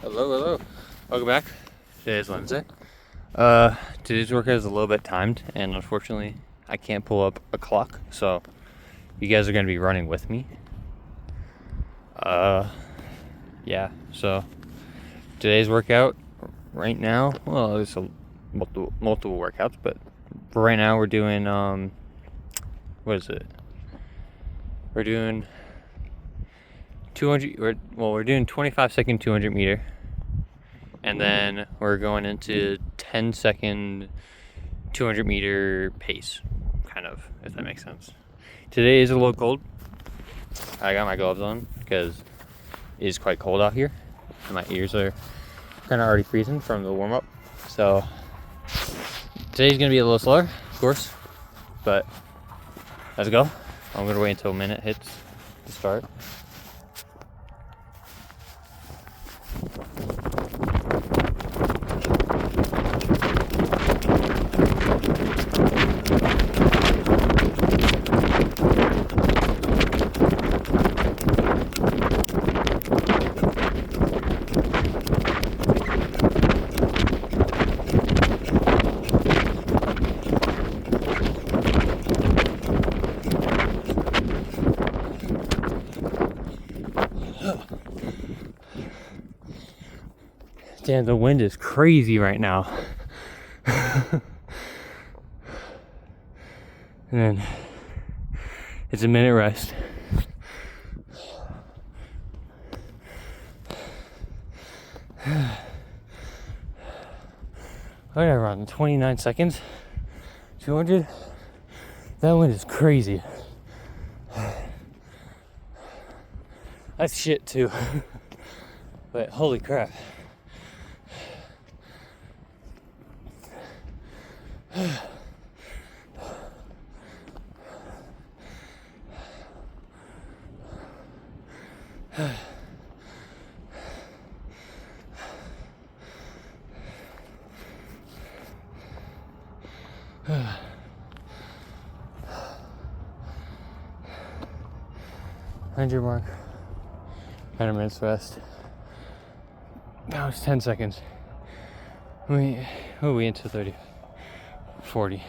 Hello. Welcome back. Today is Wednesday. Today's workout is a little bit timed, and unfortunately, I can't pull up a clock, so you guys are going to be running with me. Yeah, so today's workout right now, well, there's multiple workouts, but for right now, we're doing, what is it? We're doing 200, we're doing 25-second 200 meter. And then we're going into 10-second 200 meter pace, kind of, if that makes sense. Today is a little cold. I got my gloves on because it is quite cold out here. And my ears are kind of already freezing from the warm up. So today's going to be a little slower, of course. But let's go. I'm going to wait until a minute hits to start. Damn, the wind is crazy right now. And then it's a minute rest. Whatever, on 29 seconds, 200. That wind is crazy. That's shit too. But holy crap. Hundred mark. 100 minutes rest. Now it's 10 seconds. We into 30. 40.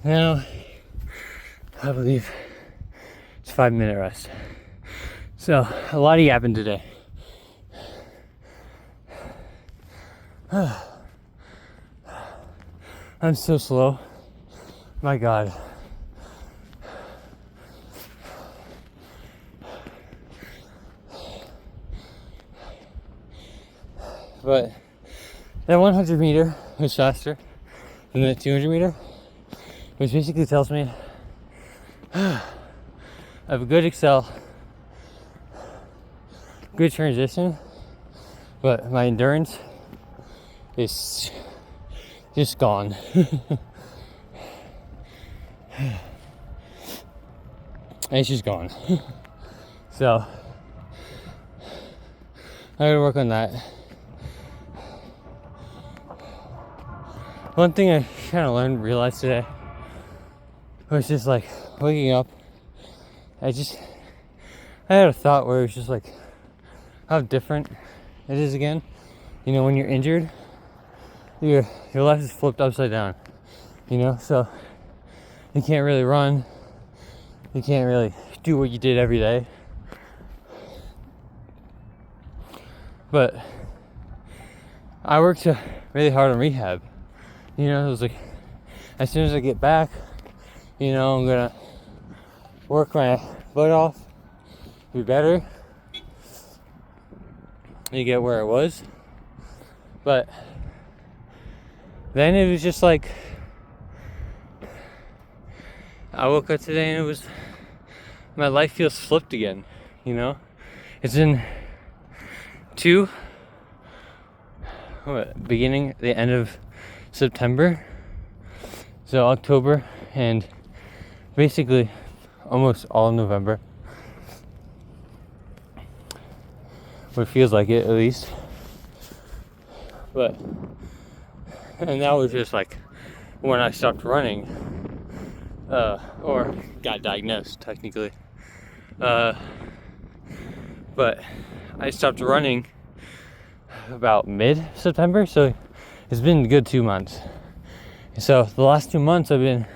Now, I believe it's 5-minute rest. So, a lot happened today. I'm so slow. My God. But that 100 meter was faster than the 200 meter, which basically tells me I have a good Excel, good transition, but my endurance is just gone. It's just gone. So I gotta work on that. One thing I kind of realized today was just like waking up. I had a thought where it was just like how different it is again. You know, when you're injured, your life is flipped upside down. You know, so you can't really run. You can't really do what you did every day. But I worked really hard on rehab. You know, it was like, as soon as I get back, you know, I'm gonna work my butt off, be better, you get where I was. But then it was just like, I woke up today and it was, my life feels flipped again, you know? It's in the end of September, so October, and basically almost all of November. Or it feels like it, at least. But, and that was just like when I stopped running, or got diagnosed technically. But I stopped running about mid-September, so it's been a good 2 months. So the last 2 months I've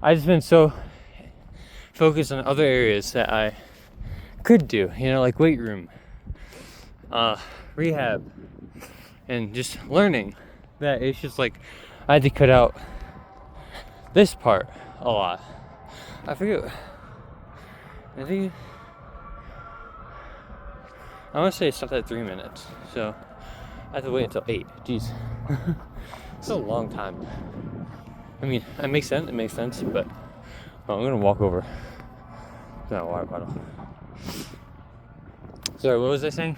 just been so focused on other areas that I could do, like weight room, rehab, and just learning, that it's just like I had to cut out this part a lot. I think I want to say it stopped at 3 minutes, so I have to wait until 8. Jeez. It's a long time. I mean, it makes sense, but I'm gonna walk over to that water bottle. Sorry, what was I saying?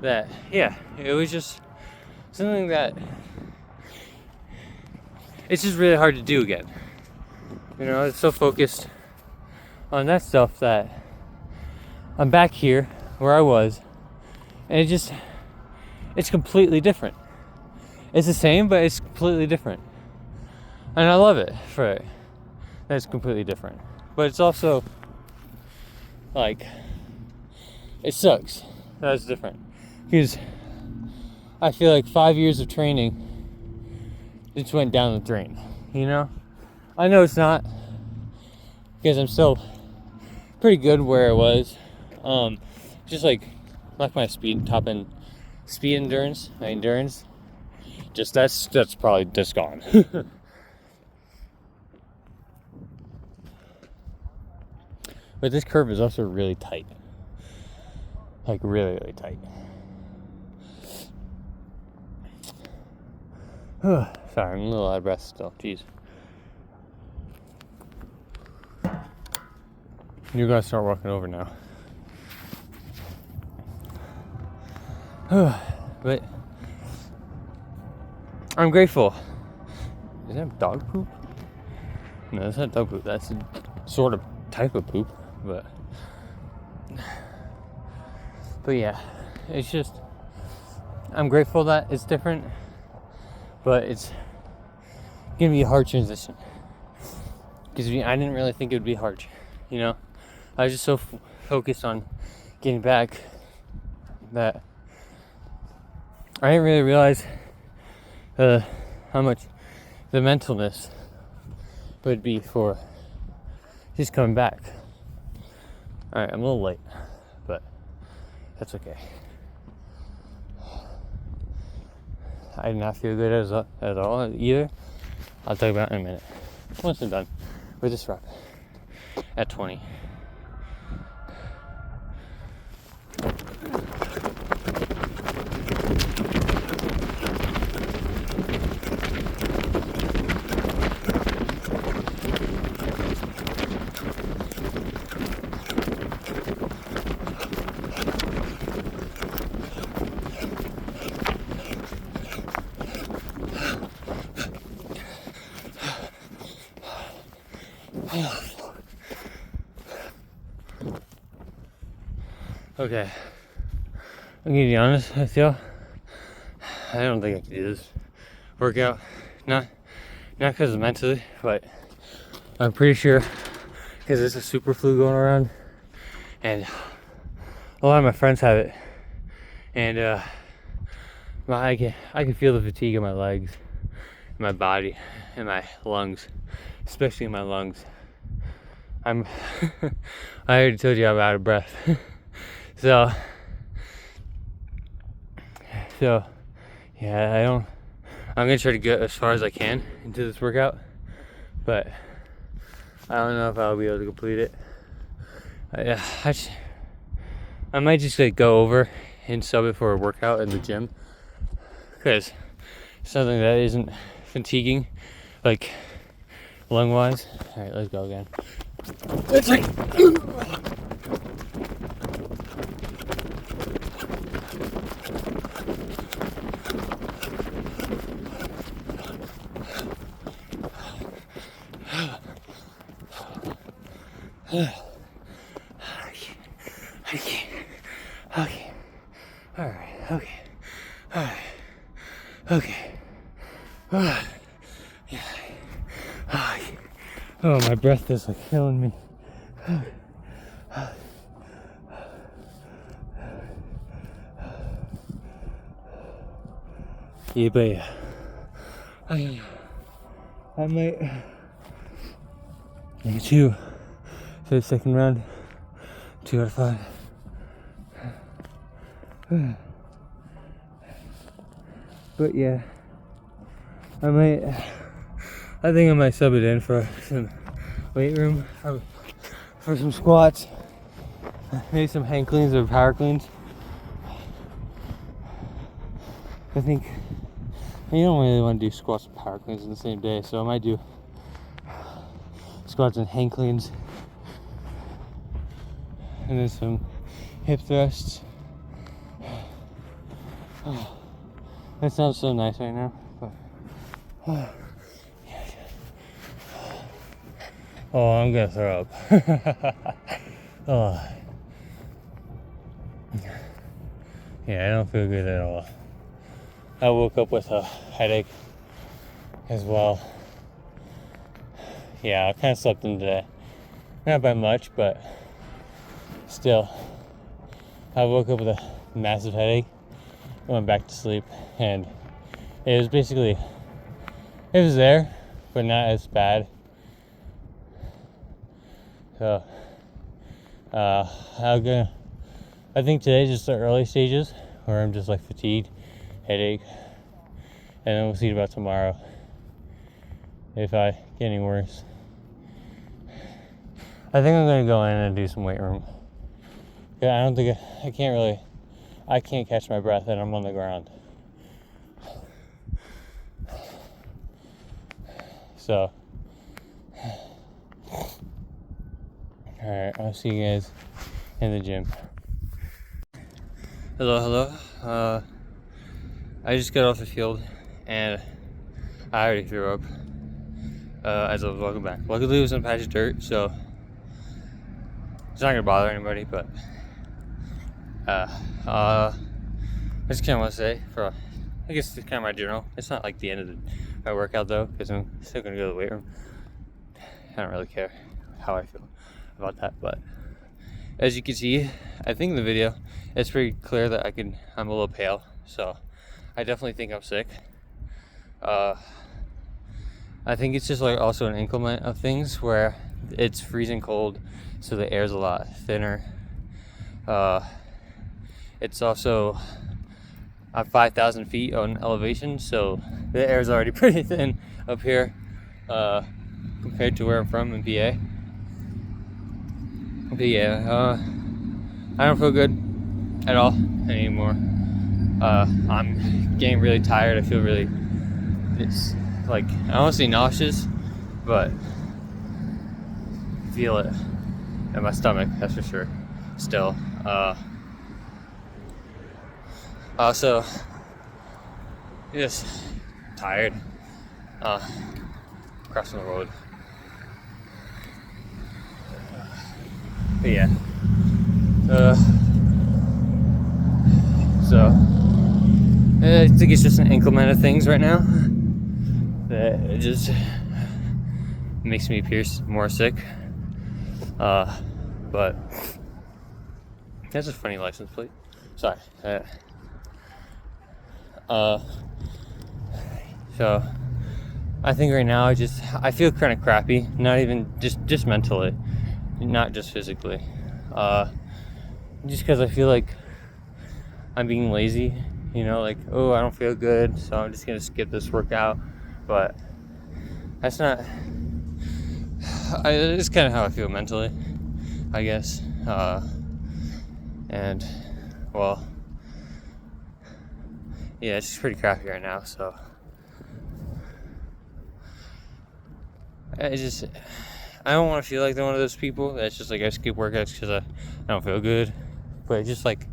That, yeah, it was just something that it's just really hard to do again. It's so focused on that stuff that I'm back here where I was, and it's completely different. It's the same, but it's completely different. And I love it for it. That's completely different. But it's also like, it sucks. That's different. Because I feel like 5 years of training just went down the drain. I know it's not, because I'm still pretty good where I was. Just like my speed endurance, my endurance. Just that's probably just gone. But this curve is also really tight. Like really, really tight. Sorry, I'm a little out of breath still. Jeez. You're gonna start walking over now. But I'm grateful. Is that dog poop? No, that's not dog poop. That's a sort of type of poop. But yeah, it's just, I'm grateful that it's different, but it's gonna be a hard transition, because I didn't really think it would be hard. I was just so focused on getting back that I didn't really realize how much the mentalness would be for just coming back. Alright, I'm a little late, but that's okay. I did not feel good at all either. I'll talk about it in a minute. Once I'm done with this rep at 20. Okay, I'm gonna be honest with you. I don't think I can do this workout. Not because of mentally, but I'm pretty sure because there's a super flu going around, and a lot of my friends have it, and I can feel the fatigue in my legs, in my body, in my lungs, especially in my lungs. I already told you I'm out of breath. So yeah, I'm gonna try to get as far as I can into this workout, but I don't know if I'll be able to complete it. I might just go over and sub it for a workout in the gym, because something that isn't fatiguing, like lung wise. All right, let's go again. It's like Okay. Okay. Alright. Okay. Alright. Okay. Yeah. Oh, my breath is like killing me. Yeah, but yeah. I might make 2 for the second round. 2 out of 5. But yeah, I think I might sub it in for some weight room, for some squats, maybe some hang cleans or power cleans. I think you don't really want to do squats and power cleans in the same day, so I might do squats and hang cleans, and then some hip thrusts. Oh, that sounds so nice right now, but oh, I'm gonna throw up. Oh, yeah, I don't feel good at all. I woke up with a headache as well. Yeah, I kind of slept in today. Not by much, but still. I woke up with a massive headache, went back to sleep, and it was basically, it was there, but not as bad. So, I think today's just the early stages where I'm just like fatigued, headache, and then we'll see about tomorrow if I get any worse. I think I'm gonna go in and do some weight room. Yeah, I don't think I can't catch my breath and I'm on the ground. So, alright, I'll see you guys in the gym. Hello. I just got off the field and I already threw up as I was walking back. Luckily it was in a patch of dirt, so it's not gonna bother anybody, but I just kind of want to say, I guess it's kind of my journal. It's not like the end of my workout though, because I'm still gonna go to the weight room. I don't really care how I feel about that, but as you can see, I think in the video, it's pretty clear that I'm a little pale, so I definitely think I'm sick. I think it's just like also an increment of things where it's freezing cold, so the air's a lot thinner. It's also at 5,000 feet on elevation, so the air's already pretty thin up here compared to where I'm from in PA. But yeah, I don't feel good at all anymore. I'm getting really tired. I feel really, it's like, I don't say nauseous, but I feel it in my stomach, that's for sure. Still, also just tired. Crossing the road. But yeah. So I think it's just an increment of things right now that it just makes me appear more sick. But that's a funny license plate. Sorry. So I think right now I feel kind of crappy. Not even just mentally, not just physically. Just because I feel like I'm being lazy, like, oh, I don't feel good, so I'm just gonna skip this workout. But that's not. It's kind of how I feel mentally, I guess. And well, yeah, it's just pretty crappy right now. So I don't want to feel like one of those people that's just like I skip workouts because I don't feel good. But just like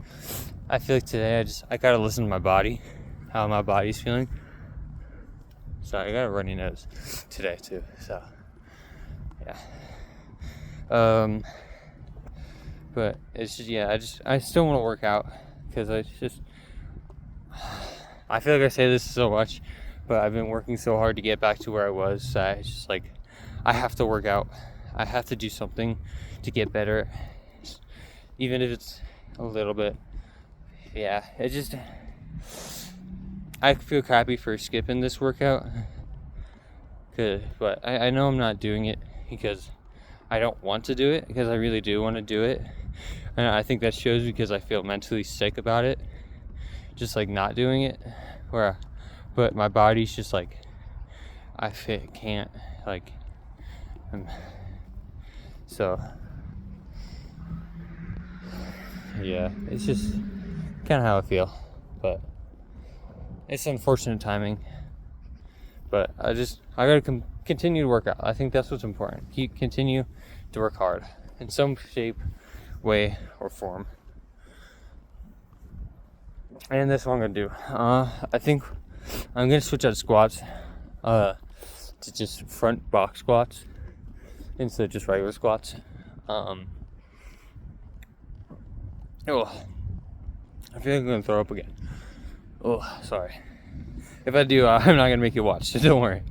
I feel like today I gotta listen to my body, how my body's feeling. So I got a runny nose today too. So yeah. But it's just, yeah, I still want to work out because I feel like I say this so much, but I've been working so hard to get back to where I was. So I just like, I have to work out. I have to do something to get better, even if it's a little bit. Yeah, it just, I feel crappy for skipping this workout. But I know I'm not doing it because I don't want to do it, because I really do want to do it. And I think that shows because I feel mentally sick about it, just like not doing it. But my body's just like, can't, like, so yeah, it's just kind of how I feel. But it's unfortunate timing. But I gotta continue to work out. I think that's what's important. Continue to work hard in some shape, way, or form. And that's what I'm gonna do. I think I'm gonna switch out of squats to just front box squats instead of just regular squats. I feel like I'm gonna throw up again. Oh, sorry. If I do, I'm not gonna make you watch, so don't worry.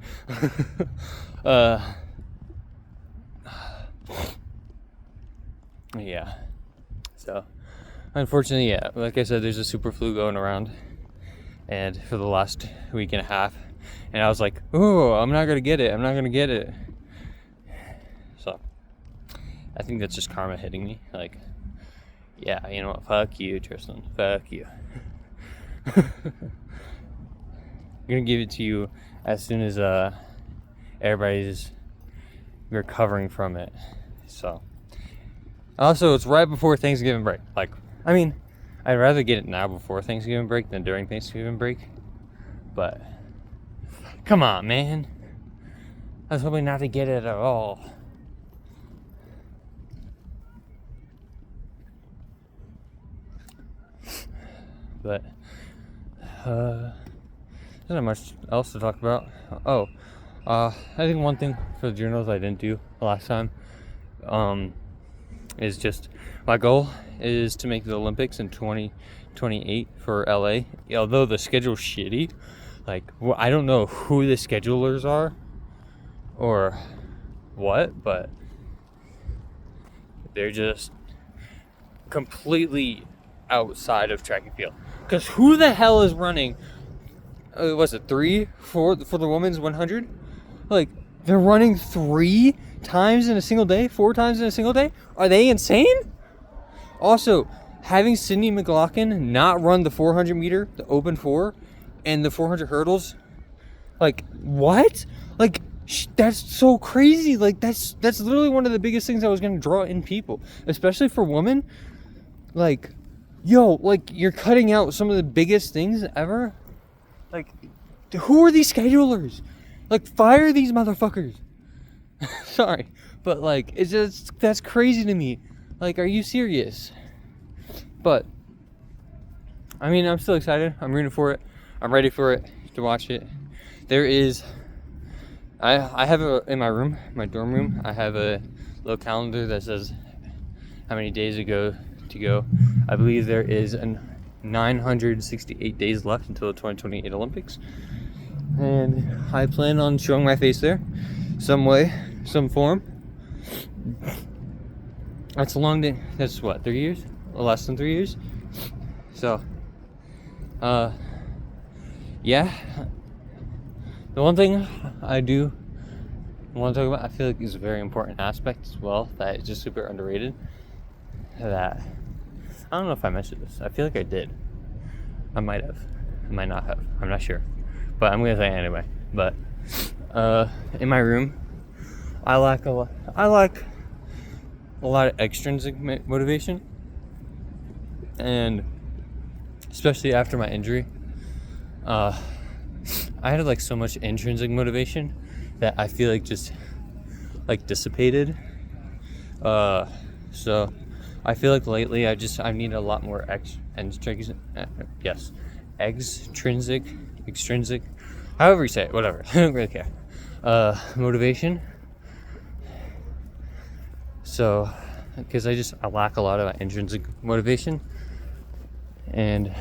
Yeah. So, unfortunately, yeah, like I said, there's a super flu going around, and for the last week and a half, and I was like, oh, I'm not gonna get it. So, I think that's just karma hitting me. Like, yeah, you know what? Fuck you, Tristan. Fuck you. I'm gonna give it to you as soon as everybody's recovering from it. So, also, it's right before Thanksgiving break. Like, I mean, I'd rather get it now before Thanksgiving break than during Thanksgiving break. But come on, man. I was hoping not to get it at all. But there's not much else to talk about. I think one thing for the journals I didn't do last time is just, my goal is to make the Olympics in 2028 for LA. Although the schedule's shitty, like, I don't know who the schedulers are or what, but they're just completely outside of track and field. Because who the hell is running? Was it 3 for the women's 100? Like, they're running 3 times in a single day, 4 times in a single day? Are they insane? Also, having Sydney McLaughlin not run the 400 meter, the open 4, and the 400 hurdles, like, what? Like, that's so crazy. Like, that's literally one of the biggest things I was gonna draw in people, especially for women. Like, yo, like, you're cutting out some of the biggest things ever. Like, who are these schedulers? Like, fire these motherfuckers. Sorry, but like, it's just, that's crazy to me. Like, are you serious? But I mean, I'm still excited. I'm rooting for it. I'm ready for it, to watch it. There is, I have in my room, my dorm room, I have a little calendar that says how many days to go. I believe there is 968 days left until the 2028 Olympics, and I plan on showing my face there some way, some form. That's a long day. That's what, 3 years? Less than 3 years. So yeah, the one thing I do want to talk about, I feel like is a very important aspect as well, that is just super underrated, that I don't know if I mentioned this. I feel like I did. I might have. I might not have. I'm not sure. But I'm gonna say it anyway. But in my room, I like a lot of extrinsic motivation, and especially after my injury, I had like so much intrinsic motivation that I feel like just like dissipated. So I feel like lately I need a lot more extrinsic, however you say it, whatever. I don't really care. Motivation. So because I lack a lot of intrinsic motivation. And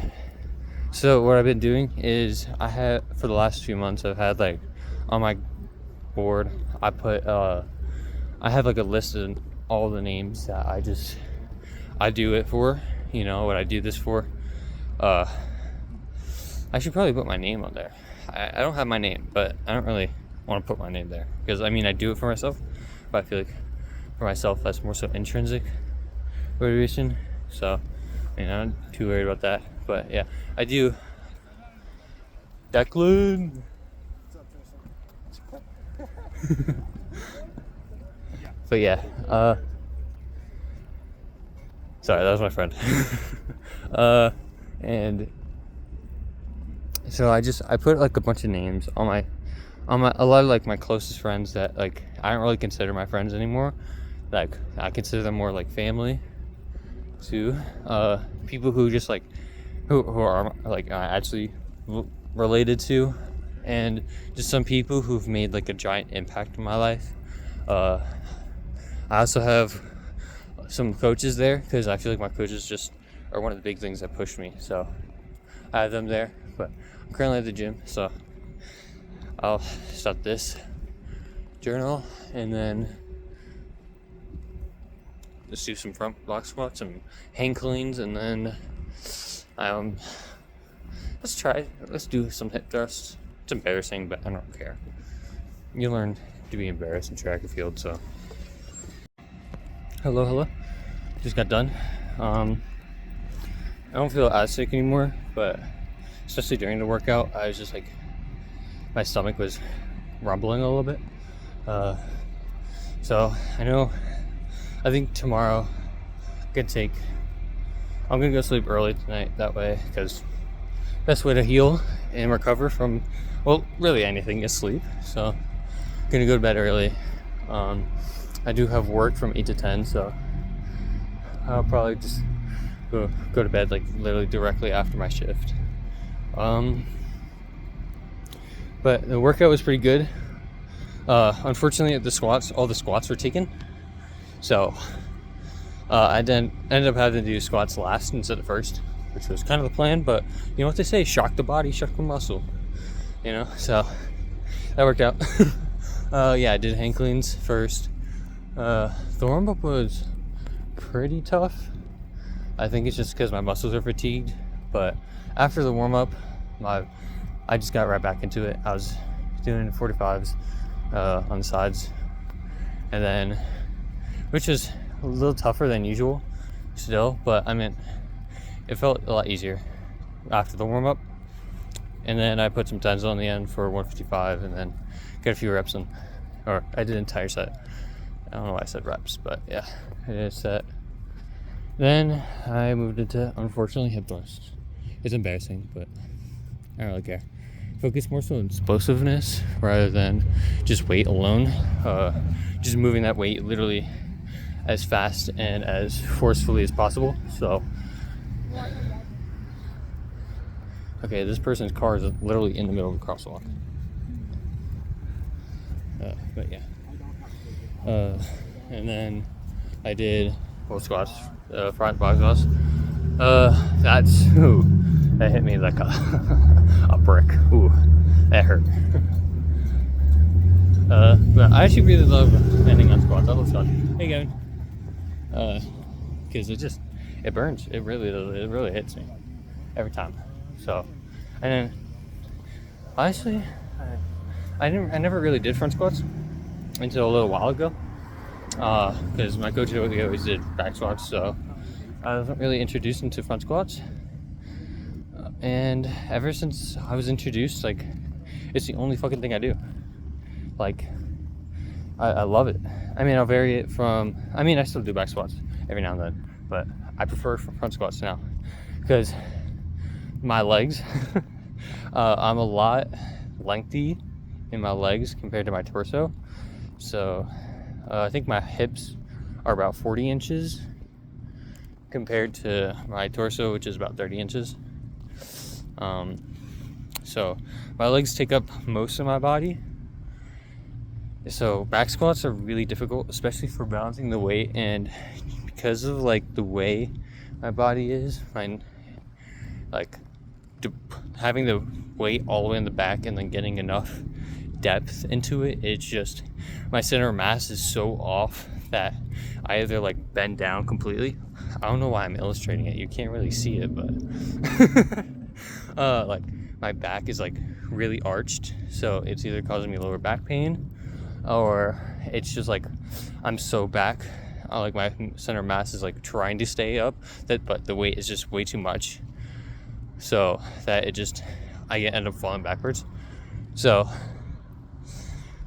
so what I've been doing is for the last few months I've had like on my board I have like a list of all the names that I do it for, what I do this for. I should probably put my name on there. I don't have my name, but I don't really want to put my name there because I do it for myself, but I feel like for myself that's more so intrinsic motivation. So I'm not too worried about that. But yeah, I do. Declan. But yeah, sorry, that was my friend. And so I put like a bunch of names on a lot of like my closest friends that like I don't really consider my friends anymore. Like I consider them more like family too. People who just like who are like actually related to, and just some people who've made like a giant impact in my life. I also have some coaches there because I feel like my coaches just are one of the big things that pushed me. So I have them there, but I'm currently at the gym, so I'll start this journal and then just do some front block squats, some hang cleans, and then let's do some hip thrusts. It's embarrassing, but I don't care. You learn to be embarrassed in track and field, so. Hello. Just got done. I don't feel as sick anymore, but especially during the workout, I was just like, my stomach was rumbling a little bit. So I think tomorrow I'm gonna go sleep early tonight, that way, because best way to heal and recover from, well, really anything is sleep. So I'm gonna go to bed early. I do have work from 8 to 10, so I'll probably just go to bed like literally directly after my shift. But the workout was pretty good. Unfortunately, all the squats were taken, so I then ended up having to do squats last instead of first, which was kind of the plan. But you know what they say: shock the body, shock the muscle. So that worked out. Yeah, I did hang cleans first. The warm up was pretty tough. I think it's just because my muscles are fatigued. But after the warm up, I just got right back into it. I was doing 45s on the sides, and then, which was a little tougher than usual still, but it felt a lot easier after the warm up. And then I put some tens on the end for 155, and then got a few reps in, or I did an entire set. I don't know why I said reps, but yeah, I did a set. Then I moved into, unfortunately, hip thrusts. It's embarrassing, but I don't really care. Focus more so on explosiveness rather than just weight alone. Just moving that weight literally as fast and as forcefully as possible. So, okay, this person's car is literally in the middle of a crosswalk. But yeah. And then I did full squats, front box squats. That hit me like a brick. Ooh, that hurt. But I actually really love ending on squats. I love squats. Hey, Gavin. Because it burns. It really hits me every time. So, and then honestly, I never really did front squats until a little while ago. Because my coach always did back squats, so I wasn't really introduced into front squats. And ever since I was introduced, like, it's the only fucking thing I do. Like, I love it. I'll vary it from, I still do back squats every now and then, but I prefer front squats now because my legs, I'm a lot lengthy in my legs compared to my torso. So I think my hips are about 40 inches compared to my torso, which is about 30 inches. So my legs take up most of my body, So back squats are really difficult, especially for balancing the weight, and because of like the way my body is, like having the weight all the way in the back and then getting enough depth into it, it's just my center of mass is so off that I either like bend down completely. I don't know why I'm illustrating it, you can't really see it, but like my back is like really arched, so it's either causing me lower back pain or it's just like I'm so back, like my center of mass is like trying to stay up, but the weight is just way too much, so that I end up falling backwards. So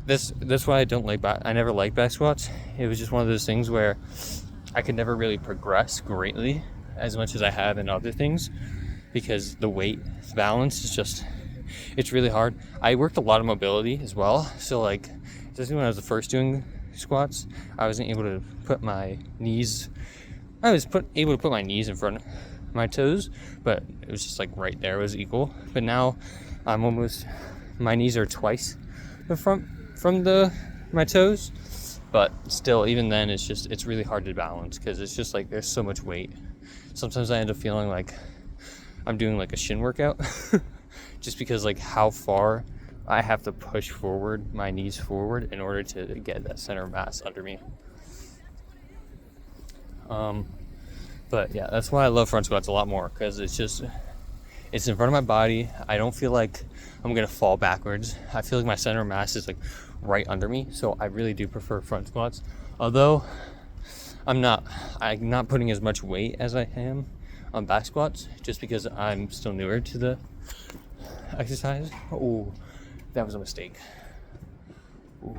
that's why I don't like I never liked back squats. It was just one of those things where I could never really progress greatly as much as I have in other things, because the weight balance is just, it's really hard. I worked a lot of mobility as well, so like especially when I was first doing squats, I wasn't able to put my knees, able to put my knees in front of my toes, but it was just like right there was equal. But now I'm almost, my knees are twice the front from my toes, but still, even then, it's really hard to balance because it's just like there's so much weight. Sometimes I end up feeling like I'm doing like a shin workout just because like how far I have to push forward, my knees forward, in order to get that center of mass under me. But yeah, that's why I love front squats a lot more, because it's in front of my body. I don't feel like I'm gonna fall backwards. I feel like my center of mass is like right under me, so I really do prefer front squats. Although I'm not putting as much weight as I am on back squats, just because I'm still newer to the exercise. Oh, that was a mistake. Ooh.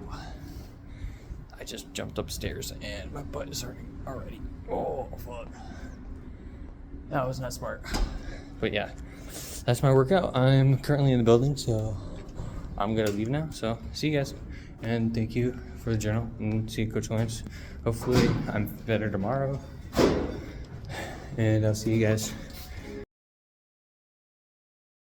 I just jumped upstairs and my butt is hurting already. Oh, fuck. That was not smart. But yeah, that's my workout. I'm currently in the building, so I'm gonna leave now. So see you guys, and thank you for the journal, and see you, Coach Lawrence. Hopefully I'm better tomorrow, and I'll see you guys.